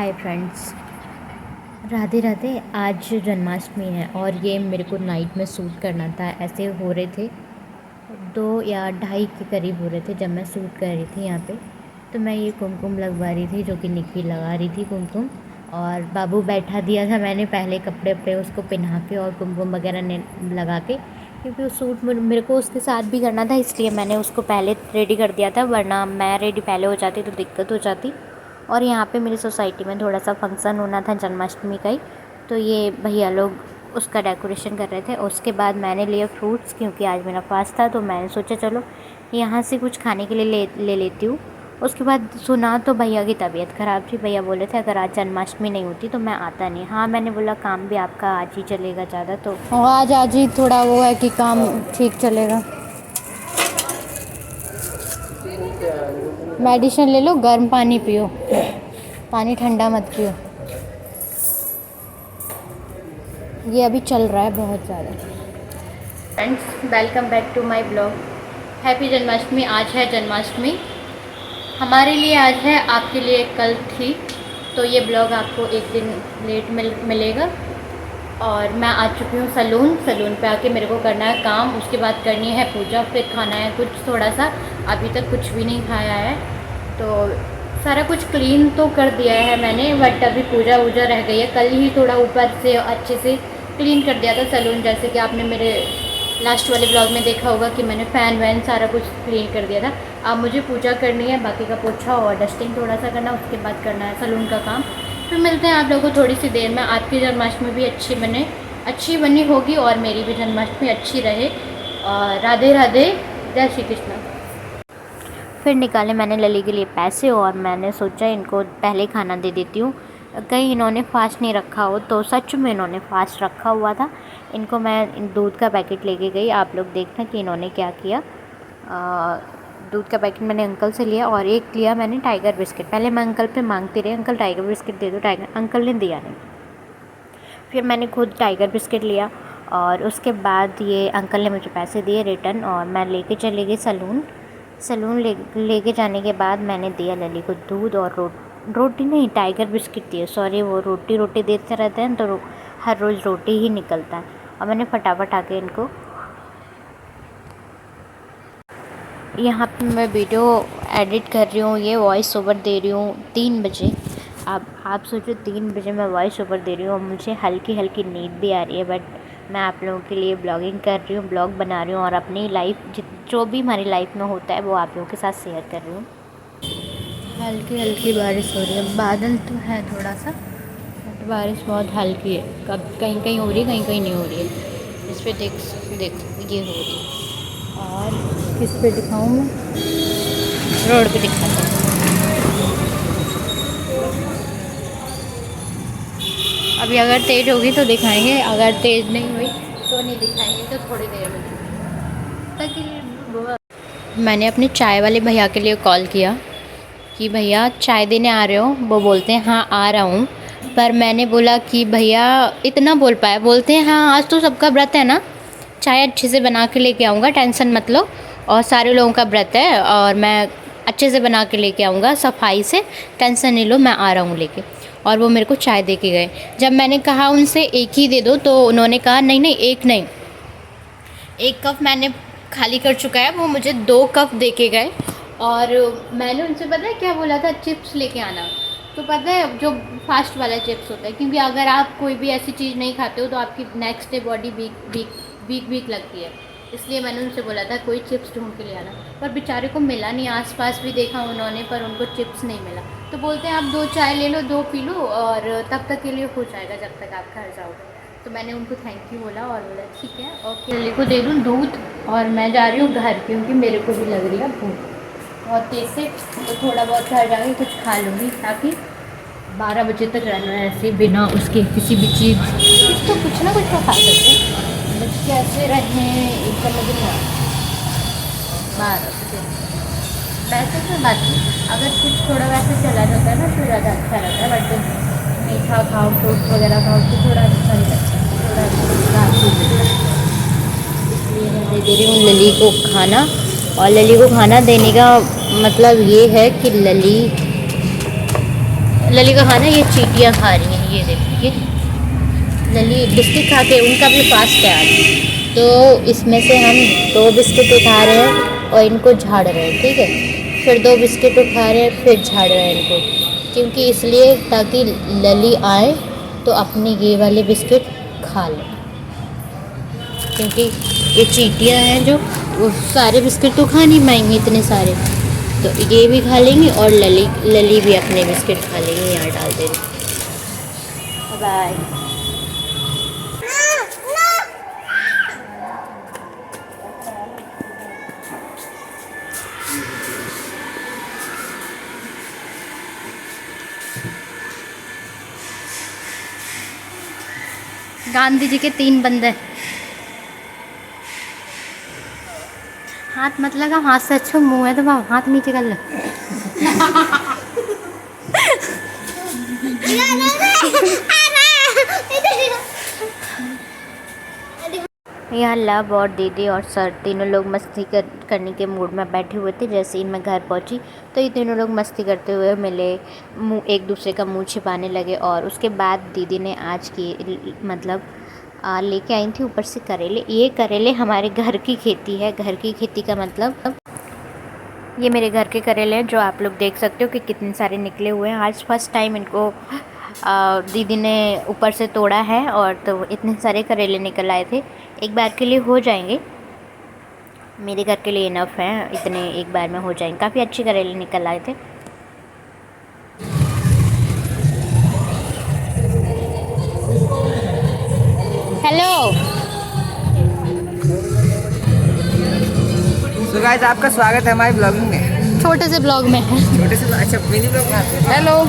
Hi friends, Radhe Radhe. आज जन्माष्टमी है और ये मेरे को नाइट में शूट करना था। ऐसे हो रहे थे 2 या 2:30 के करीब हो रहे थे जब मैं शूट कर रही थी यहाँ पे। तो मैं ये कुमकुम लगवा रही थी, जो कि निक्की लगा रही थी कुमकुम। और बाबू बैठा दिया था मैंने पहले कपड़े पे उसको पहना के और कुमकुम वगैरह ने लगा के, क्योंकि वो सूट मेरे को उसके साथ भी करना था, इसलिए मैंने उसको पहले रेडी कर दिया था, वरना मैं रेडी पहले हो जाती तो दिक्कत हो जाती। और यहाँ पे मेरी सोसाइटी में थोड़ा सा फंक्शन होना था जन्माष्टमी का ही, तो ये भैया लोग उसका डेकोरेशन कर रहे थे। उसके बाद मैंने लिए फ्रूट्स, क्योंकि आज मेरा फास्ट था, तो मैंने सोचा चलो यहाँ से कुछ खाने के लिए ले लेती हूँ। उसके बाद सुना तो भैया की तबीयत ख़राब थी। भैया बोले थे अगर आज जन्माष्टमी नहीं होती तो मैं आता नहीं। हाँ, मैंने बोला काम भी आपका आज ही चलेगा ज़्यादा, तो आज ही थोड़ा वो है कि काम ठीक चलेगा। मेडिसिन ले लो, गर्म पानी पियो, पानी ठंडा मत पियो। ये अभी चल रहा है बहुत ज़्यादा। Friends, welcome back to my blog. Happy Janmashtami. आज है जन्माष्टमी, हमारे लिए आज है, आपके लिए कल थी। तो ये ब्लॉग आपको एक दिन लेट मिलेगा। और मैं आ चुकी हूँ सलून पे आके मेरे को करना है काम, उसके बाद करनी है पूजा, फिर खाना है कुछ थोड़ा सा। अभी तक कुछ भी नहीं खाया है, तो सारा कुछ क्लीन तो कर दिया है मैंने, बट अभी पूजा वूजा रह गई है। कल ही थोड़ा ऊपर से अच्छे से क्लीन कर दिया था सलून, जैसे कि आपने मेरे लास्ट वाले ब्लॉग में देखा होगा कि मैंने फ़ैन वैन सारा कुछ क्लीन कर दिया था। अब मुझे पूजा करनी है, बाकी का पोछा और डस्टिंग थोड़ा सा करना, उसके बाद करना है सलून का काम। फिर मिलते हैं आप लोगों को थोड़ी सी देर में। आपकी जन्माष्टमी भी अच्छी बनी होगी और मेरी भी जन्माष्टमी अच्छी रहे। और राधे राधे, जय श्री कृष्ण। फिर निकाले मैंने लली के लिए पैसे और मैंने सोचा इनको पहले खाना दे देती हूँ, कहीं इन्होंने फास्ट नहीं रखा हो। तो सच में इन्होंने फास्ट रखा हुआ था। इनको मैं दूध का पैकेट लेके गई, आप लोग देखना कि इन्होंने क्या किया। दूध का पैकेट मैंने अंकल से लिया और एक लिया मैंने टाइगर बिस्किट। पहले मैं अंकल पे मांगती रही, अंकल टाइगर बिस्किट दे दो, अंकल ने दिया नहीं। फिर मैंने खुद टाइगर बिस्किट लिया और उसके बाद ये अंकल ने मुझे पैसे दिए रिटर्न, और मैं लेके चली गई सलून लेके जाने के बाद मैंने दिया लली को दूध और रोटी नहीं, टाइगर बिस्किट दिए। सॉरी, वो रोटी देते रहते हैं तो हर रोज़ रोटी ही निकलता है। और मैंने फटाफट आके इनको, यहाँ पे मैं वीडियो एडिट कर रही हूँ, ये वॉइस ओवर दे रही हूँ 3 बजे। अब आप सोचो 3 बजे मैं वॉइस ओवर दे रही हूँ और मुझे हल्की हल्की नींद भी आ रही है, बट मैं आप लोगों के लिए ब्लॉगिंग कर रही हूँ, ब्लॉग बना रही हूँ और अपनी लाइफ जो भी हमारी लाइफ में होता है वो आप लोगों के साथ शेयर कर रही हूँ। हल्की हल्की बारिश हो रही है, बादल तो है थोड़ा सा, बट बारिश बहुत हल्की है। कब कहीं कहीं हो रही है, कहीं कहीं नहीं हो रही है। इस पर देख ये हो रही है। और किस पे दिखाऊँ मैं, रोड पे दिखाता हूँ। अभी अगर तेज़ होगी तो दिखाएंगे, अगर तेज़ नहीं हुई तो नहीं दिखाएंगे, तो थोड़ी देर में तक। मैंने अपने चाय वाले भैया के लिए कॉल किया कि भैया चाय देने आ रहे हो? वो बोलते हैं हाँ आ रहा हूँ। पर मैंने बोला कि भैया, इतना बोल पाया, बोलते हैं हाँ आज तो सबका व्रत है ना, चाय अच्छे से बना के लेके आऊँगा, टेंशन मत लो। और सारे लोगों का व्रत है और मैं अच्छे से बना के लेके आऊँगा, सफाई से, टेंशन नहीं लो, मैं आ रहा हूँ लेके। और वो मेरे को चाय दे के गए। जब मैंने कहा उनसे एक ही दे दो तो उन्होंने कहा नहीं नहीं, एक नहीं, 1 कप मैंने खाली कर चुका है। वो मुझे 2 कप दे के गए। और मैंने उनसे पता है क्या बोला था, चिप्स लेके आना। तो पता है जो फास्ट वाला चिप्स होता है, क्योंकि अगर आप कोई भी ऐसी चीज़ नहीं खाते हो तो आपकी नेक्स्ट डे बॉडी वीक लगती है, इसलिए मैंने उनसे बोला था कोई चिप्स ढूंढ के ले आना। पर बेचारे को मिला नहीं, आसपास भी देखा उन्होंने पर उनको चिप्स नहीं मिला। तो बोलते हैं आप 2 चाय ले लो, 2 पी लो और तब तक के लिए हो जाएगा जब तक आप घर जाओगे। तो मैंने उनको थैंक यू बोला और बोला ठीक है, और लली को दे दूँ दूध और मैं जा रही हूँ घर, क्योंकि मेरे को भी लग रही है भूख बहुत तेज़ से। तो थोड़ा बहुत घर जाके कुछ खा लूँगी, ताकि 12 बजे तक रहना है ऐसे बिना उसके किसी भी चीज़, तो कुछ ना कुछ तो खा सकते हैं, बट कैसे रहें समझ नहीं आ रहा। 12 बजे वैसे तो बाकी अगर कुछ थोड़ा वैसे चला जाता है ना तो ज़्यादा अच्छा रहता है, बट मीठा खाओ, फ्रूट्स वगैरह खाओ तो थोड़ा अच्छा नहीं लगता, थोड़ा इसलिए मैं दे रही हूँ लली को खाना। और लली को खाना देने का मतलब ये है कि लली लली का खाना, ये चींटियाँ खा रही हैं, ये देखिए लली बिस्किट खा के उनका भी फास्ट है आज। तो इसमें से हम 2 बिस्किट उठा रहे हैं और इनको झाड़ रहे हैं, ठीक है। फिर 2 बिस्किट उठा रहे हैं, फिर झाड़ रहे हैं इनको, क्योंकि इसलिए ताकि लली आए तो अपने ये वाले बिस्किट खा लें, क्योंकि ये चींटियाँ हैं जो वो सारे बिस्किट तो खा नहीं पाएंगी इतने सारे, तो ये भी खा लेंगी और लली भी अपने बिस्किट खा लेंगी। यहाँ डाल दे रही। बाय। गांधी जी के 3 बंदे। हाथ मत लगा, हाथ से अच्छा मुंह है तो हाथ नीचे कर लो। यहाँ लव और दीदी और सर तीनों लोग मस्ती करने के मूड में बैठे हुए थे। जैसे ही मैं घर पहुँची तो ये तीनों लोग मस्ती करते हुए मिले, मुँह एक दूसरे का मुंह छिपाने लगे। और उसके बाद दीदी ने आज की मतलब लेके आई थी ऊपर से करेले। ये करेले हमारे घर की खेती है। घर की खेती का मतलब ये मेरे घर के करेले हैं, जो आप लोग देख सकते हो कि कितने सारे निकले हुए हैं। आज फर्स्ट टाइम इनको दीदी ने ऊपर से तोड़ा है, और तो इतने सारे करेले निकल आए थे। एक बार के लिए हो जाएंगे, मेरे घर के लिए इनफ है, इतने एक बार में हो जाएंगे। काफ़ी अच्छे करेले निकल आए थे। हेलो, तो गाइस आपका स्वागत है हमारे ब्लॉगिंग में, छोटे से ब्लॉग में है। छोटे से अच्छा मिनी ब्लॉग में। हेलो।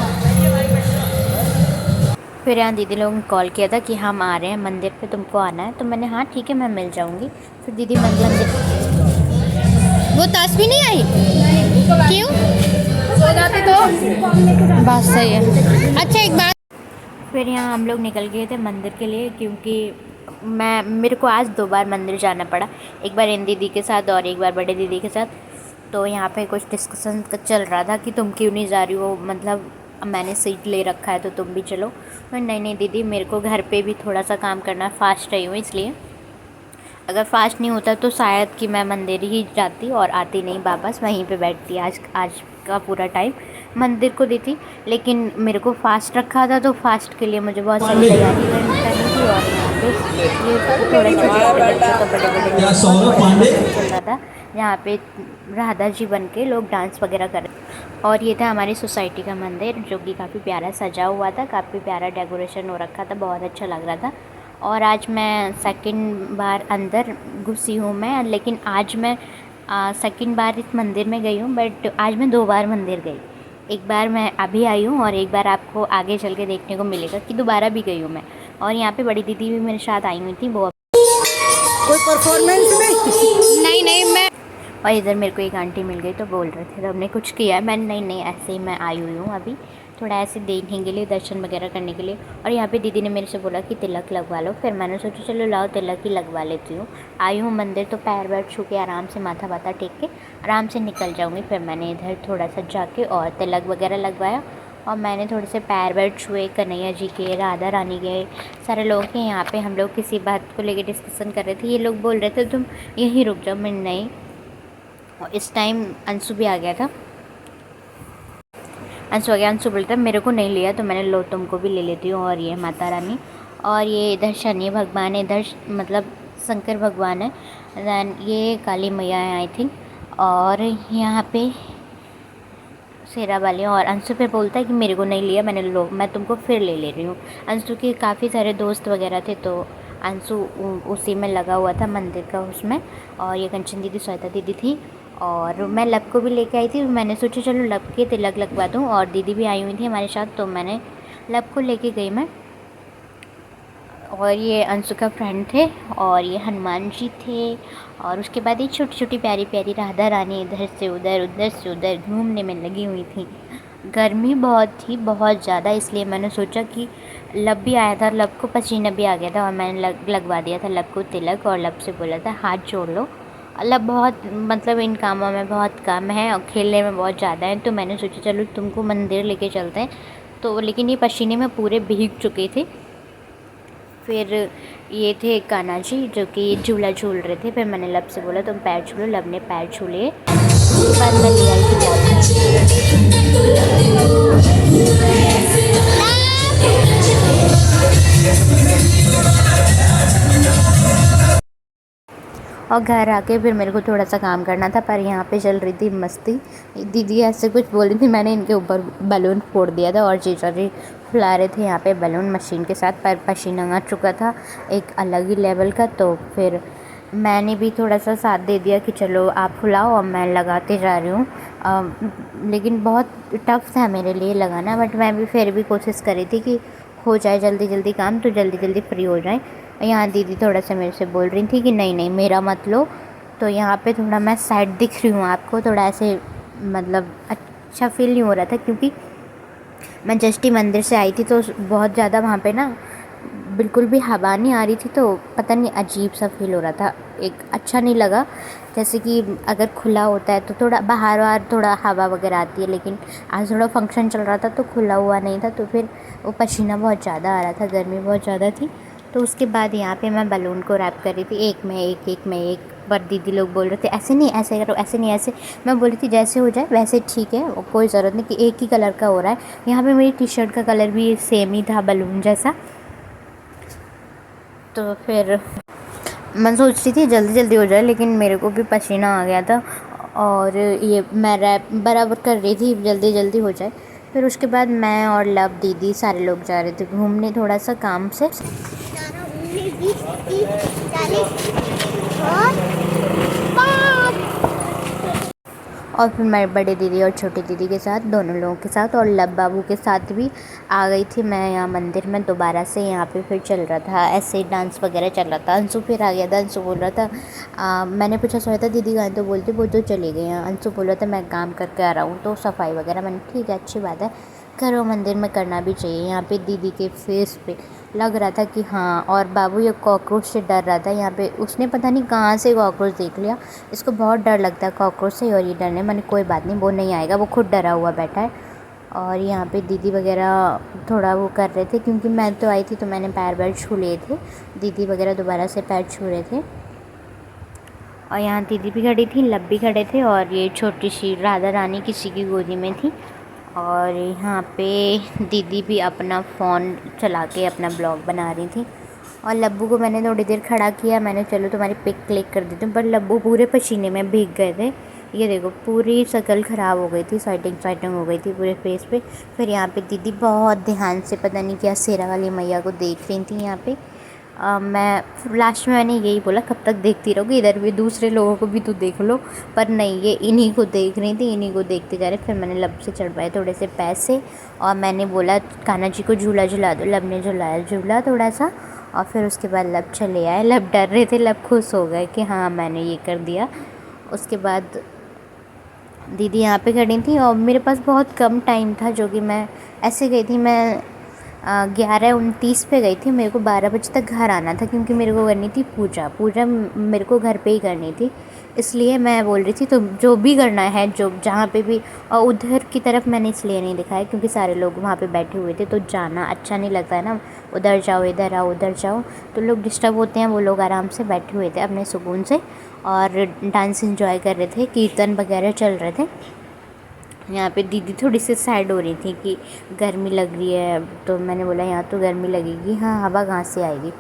फिर यहाँ दीदी लोगों ने कॉल किया था कि हम आ रहे हैं मंदिर पे, तुमको आना है। तो मैंने हाँ ठीक है मैं मिल जाऊँगी। फिर दीदी मंदिर, वो ताश भी नहीं आई, क्यों सो जाती तो बात सही है। अच्छा एक बात, फिर यहाँ हम लोग निकल गए थे मंदिर के लिए, क्योंकि मेरे को आज 2 बार मंदिर जाना पड़ा। एक बार इन दीदी के साथ और एक बार बड़े दीदी के साथ। तो यहाँ पे कुछ डिस्कशन चल रहा था कि तुम क्यों नहीं जा रही हो, मतलब मैंने सीट ले रखा है तो तुम भी चलो। मैं नहीं दीदी, मेरे को घर पे भी थोड़ा सा काम करना, फास्ट रही हूँ इसलिए। अगर फास्ट नहीं होता तो शायद कि मैं मंदिर ही जाती और आती नहीं वापस, वहीं पे बैठती। आज का पूरा टाइम मंदिर को दी थी, लेकिन मेरे को फास्ट रखा था तो फास्ट के लिए मुझे बहुत सारी तैयारी करनी थी। और यहाँ पे ये थोड़े छोटे बच्चे तो बड़े चल रहा था। यहाँ पे राधा जी बन के लोग डांस वगैरह कर रहे। और ये था हमारी सोसाइटी का मंदिर, जो कि काफ़ी प्यारा सजा हुआ था, काफ़ी प्यारा डेकोरेशन हो रखा था, बहुत अच्छा लग रहा था। और आज मैं सेकंड बार अंदर घुसी हूँ मैं, लेकिन आज मैं सेकंड बार इस मंदिर में गई हूँ, बट आज मैं 2 बार मंदिर गई। एक बार मैं अभी आई हूँ और एक बार आपको आगे चल के देखने को मिलेगा कि दोबारा भी गई हूँ मैं। और यहाँ पे बड़ी दीदी भी मेरे साथ आई हुई थी, वो कोई परफॉर्मेंस नहीं मैं। और इधर मेरे को एक आंटी मिल गई तो बोल रहे थे, तो हमने कुछ किया। मैंने नहीं ऐसे ही मैं आई हुई हूँ अभी थोड़ा ऐसे देखने के लिए, दर्शन वगैरह करने के लिए। और यहाँ पे दीदी ने मेरे से बोला कि तिलक लगवा लो। फिर मैंने सोचा चलो लाओ तिलक ही लगवा लेती हूँ। आई हूँ मंदिर तो पैर वैर छू के आराम से माथा वाथा टेक के आराम से निकल जाऊँगी। फिर मैंने इधर थोड़ा सा जाके और तिलक वगैरह लगवाया। और मैंने थोड़े से पैर वैर छुए, कन्हैया जी के, राधा रानी के, सारे लोग के। यहाँ पे हम लोग किसी बात को लेके डिस्कशन कर रहे थे। ये लोग बोल रहे थे तुम यहीं रुक जाओ, मैं नहीं। और इस टाइम अंशु भी आ गया था। अंशु आ गया, अंशु बोलता मेरे को नहीं लिया, तो मैंने लो तुमको भी ले लेती हूँ। और ये माता रानी, और ये इधर शनि भगवान है, इधर मतलब शंकर भगवान है, दैन ये काली मैया है आई थिंक। और यहाँ पे शेरा वाले। और अंशु फिर बोलता है कि मेरे को नहीं लिया, मैंने लो मैं तुमको फिर ले रही हूँ। अंशु के काफ़ी सारे दोस्त वगैरह थे, तो अंशु उसी में लगा हुआ था मंदिर का उसमें। और ये कंचन दीदी, श्वेता दीदी थी, और मैं लब को भी लेके आई थी। मैंने सोचा चलो लब के तिलक लगवा दूँ, और दीदी भी आई हुई थी हमारे साथ, तो मैंने लब को लेके गई मैं। और ये अंशु का फ्रेंड थे, और ये हनुमान जी थे। और उसके बाद ये छोटी छोटी प्यारी प्यारी राधा रानी इधर से उधर, उधर से उधर घूमने में लगी हुई थी। गर्मी बहुत थी, बहुत ज़्यादा, इसलिए मैंने सोचा कि लब भी आया था, लब को पसीना भी आ गया था, और मैंने लगवा दिया था लब को तिलक। और लब से बोला था हाथ जोड़ लो। लब बहुत मतलब इन कामों में बहुत कम है और खेलने में बहुत ज़्यादा है, तो मैंने सोचा चलो तुमको मंदिर लेके चलते हैं, तो लेकिन ये पसीने में पूरे भीग चुके थे। फिर ये थे कान्हा जी जो कि झूला झूल रहे थे। फिर मैंने लब से बोला तुम पैर छू लो, लब ने पैर छू लिए। उसके बाद मैं ले आई और घर आके फिर मेरे को थोड़ा सा काम करना था, पर यहाँ पे चल रही थी मस्ती। दीदी ऐसे कुछ बोल रही थी, मैंने इनके ऊपर बलून फोड़ दिया था और जीजा जी फुला रहे थे यहाँ पे बलून मशीन के साथ, पर पसीना आ चुका था एक अलग ही लेवल का। तो फिर मैंने भी थोड़ा सा साथ दे दिया कि चलो आप फुलाओ और मैं लगाते जा रही हूँ। लेकिन बहुत टफ था मेरे लिए लगाना, बट मैं भी फिर भी कोशिश करी थी कि हो जाए जल्दी जल्दी काम, तो जल्दी जल्दी फ्री हो जाए। यहाँ दीदी थोड़ा सा मेरे से बोल रही थी कि नहीं नहीं मेरा मत लो। तो यहाँ पे थोड़ा मैं साइड दिख रही हूँ आपको, थोड़ा ऐसे मतलब अच्छा फील नहीं हो रहा था, क्योंकि मैं जस्ट ही मंदिर से आई थी तो बहुत ज़्यादा वहाँ पे ना बिल्कुल भी हवा नहीं आ रही थी, तो पता नहीं अजीब सा फील हो रहा था, एक अच्छा नहीं लगा। जैसे कि अगर खुला होता है तो थोड़ा बाहर थोड़ा हवा वगैरह आती है, लेकिन आज थोड़ा फंक्शन चल रहा था तो खुला हुआ नहीं था, तो फिर वो पसीना बहुत ज़्यादा आ रहा था, गर्मी बहुत ज़्यादा थी। तो उसके बाद यहाँ पे मैं बलून को रैप कर रही थी, एक में एक पर दीदी लोग बोल रहे थे ऐसे नहीं ऐसे करो, ऐसे नहीं ऐसे। मैं बोल रही थी जैसे हो जाए वैसे ठीक है, कोई ज़रूरत नहीं कि एक ही कलर का हो रहा है। यहाँ पे मेरी टी शर्ट का कलर भी सेम ही था बलून जैसा। तो फिर मैं सोच रही थी जल्दी जल्दी हो जाए, लेकिन मेरे को भी पसीना आ गया था और ये मैं रैप बराबर कर रही थी जल्दी जल्दी हो जाए। फिर उसके बाद मैं और लब दीदी सारे लोग जा रहे थे घूमने थोड़ा सा काम से। और फिर मैं बड़े दीदी और छोटी दीदी के साथ दोनों लोगों के साथ और लब बाबू के साथ भी आ गई थी मैं यहाँ मंदिर में दोबारा से। यहाँ पे फिर चल रहा था ऐसे डांस वगैरह चल रहा था। अंशु फिर आ गया था, अंशु बोल रहा था मैंने पूछा सोया था दीदी कहाँ, तो बोलती वो तो चले गए हैं। अंशु बोल रहा था मैं काम करके आ रहा हूँ, तो सफाई वगैरह मैंने ठीक है अच्छी बात है, करो मंदिर में करना भी चाहिए। यहाँ पे दीदी के फेस पे लग रहा था कि हाँ, और बाबू ये कॉकरोच से डर रहा था। यहाँ पे उसने पता नहीं कहाँ से कॉकरोच देख लिया, इसको बहुत डर लगता है कॉकरोच से और ये डरने मैंने कोई बात नहीं, वो नहीं आएगा, वो खुद डरा हुआ बैठा है। और यहाँ पे दीदी वगैरह थोड़ा वो कर रहे थे, क्योंकि मैं तो आई थी तो मैंने पैर छू लिए थे, दीदी वगैरह दोबारा से पैर छू रहे थे। और यहाँ दीदी भी खड़ी थी, लब भी खड़े थे और ये छोटी सी राधा रानी किसी की गोदी में थी। और यहाँ पे दीदी भी अपना फ़ोन चला के अपना ब्लॉग बना रही थी। और लब्बू को मैंने थोड़ी देर खड़ा किया, मैंने चलो तुम्हारी पिक क्लिक कर देती हूँ, पर लब्बू पूरे पसीने में भीग गए थे। ये देखो पूरी शक्ल ख़राब हो गई थी, स्वेटिंग हो गई थी पूरे फेस पे। फिर यहाँ पे दीदी बहुत ध्यान से पता नहीं क्या शेरा वाली मैया को देख रही थी। यहाँ पे मैं लास्ट में मैंने यही बोला कब तक देखती रहोगी, इधर भी दूसरे लोगों को भी तो देख लो, पर नहीं ये इन्हीं को देख रही थी, इन्हीं को देखते जा रहे। फिर मैंने लब से चढ़वाए थोड़े से पैसे और मैंने बोला कान्हा जी को झूला झुला दो। लब ने झुलाया झूला थोड़ा सा और फिर उसके बाद लब चले आए। लब डर रहे थे, लब खुश हो गए कि हाँ मैंने ये कर दिया। उसके बाद दीदी यहाँ पे खड़ी थी और मेरे पास बहुत कम टाइम था, जो कि मैं ऐसे गई थी, मैं 11:29 पे गई थी। मेरे को 12 बजे तक घर आना था, क्योंकि मेरे को करनी थी पूजा मेरे को घर पे ही करनी थी। इसलिए मैं बोल रही थी तो जो भी करना है जो जहाँ पे भी, और उधर की तरफ मैंने इसलिए नहीं दिखाया क्योंकि सारे लोग वहाँ पे बैठे हुए थे, तो जाना अच्छा नहीं लगता है ना, उधर जाओ इधर आओ उधर जाओ तो लोग डिस्टर्ब होते हैं। वो लोग आराम से बैठे हुए थे अपने सुकून से और डांस एंजॉय कर रहे थे, कीर्तन वगैरह चल रहे थे। यहाँ पे दीदी थोड़ी सी साइड हो रही थी कि गर्मी लग रही है, तो मैंने बोला यहाँ तो गर्मी लगेगी, हाँ हवा कहाँ से आएगी।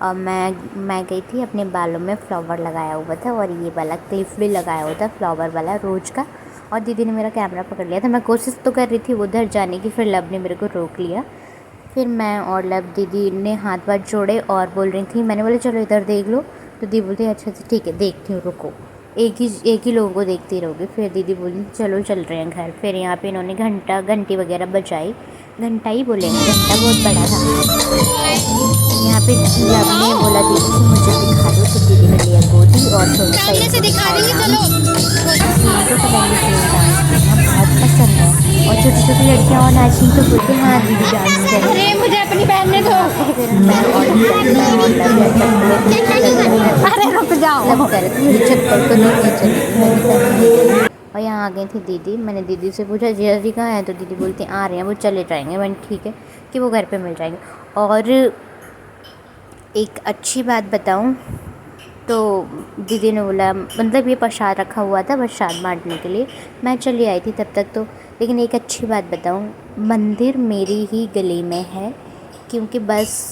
और मैं गई थी अपने बालों में फ्लावर लगाया हुआ था और ये वाला क्लिप भी लगाया हुआ था फ्लावर वाला रोज का। और दीदी ने मेरा कैमरा पकड़ लिया था, मैं कोशिश तो कर रही थी उधर जाने की, फिर लब ने मेरे को रोक लिया। फिर मैं और लब दीदी ने हाथ वाथ जोड़े और बोल रही थी, मैंने बोला चलो इधर देख लो, तो दीदी बोलती अच्छा ठीक है देखती हूँ रुको, एक ही लोगों को देखती रहोगी। फिर दीदी बोली चलो चल रहे हैं घर। फिर यहाँ पे इन्होंने घंटी वगैरह बजाई, घंटा ही बोलेंगे, घंटा बहुत बड़ा था। यहाँ पे लब ने बोला दीदी से मुझे दिखा दो, तो दीदी ने लिया गोदी और थोड़ा सा इसको दिखाया। तो पहले डांस करना बहुत पसंद है और छोटी छोटी लड़कियाँ और नाचनी तो बोलती हाँ दीदी डांस करें, मुझे अपनी बहन ने दो। अरे रुक जाओ, लब करे तो मुझे छत पर तो नहीं चली। और यहाँ आ गई थी दीदी। मैंने दीदी से पूछा जीजा जी कहाँ हैं, तो दीदी बोलती आ रहे हैं, वो चले जाएंगे। मैंने ठीक है कि वो घर पे मिल जाएंगे। और एक अच्छी बात बताऊँ तो दीदी ने बोला, मतलब ये प्रसाद रखा हुआ था प्रसाद बांटने के लिए, मैं चली आई थी तब तक तो। लेकिन एक अच्छी बात बताऊँ, मंदिर मेरी ही गली में है, क्योंकि बस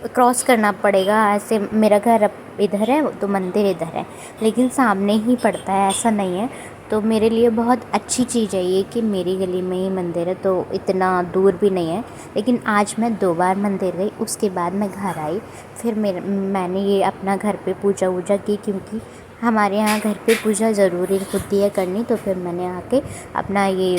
क्रॉस करना पड़ेगा। ऐसे मेरा घर अब इधर है तो मंदिर इधर है, लेकिन सामने ही पड़ता है, ऐसा नहीं है। तो मेरे लिए बहुत अच्छी चीज़ है ये कि मेरी गली में ही मंदिर है, तो इतना दूर भी नहीं है। लेकिन आज मैं 2 बार मंदिर गई, उसके बाद मैं घर आई। फिर मैंने ये अपना घर पे पूजा वूजा की, क्योंकि हमारे यहाँ घर पे पूजा ज़रूरी होती है करनी। तो फिर मैंने आके अपना ये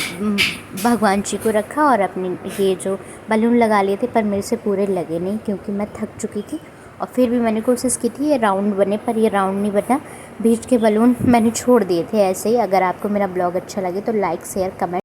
भगवान जी को रखा और अपने ये जो बलून लगा लिए थे, पर मेरे से पूरे लगे नहीं क्योंकि मैं थक चुकी थी। और फिर भी मैंने कोशिश की थी ये राउंड बने, पर ये राउंड नहीं बना। बीच के बलून मैंने छोड़ दिए थे ऐसे ही। अगर आपको मेरा ब्लॉग अच्छा लगे तो लाइक शेयर कमेंट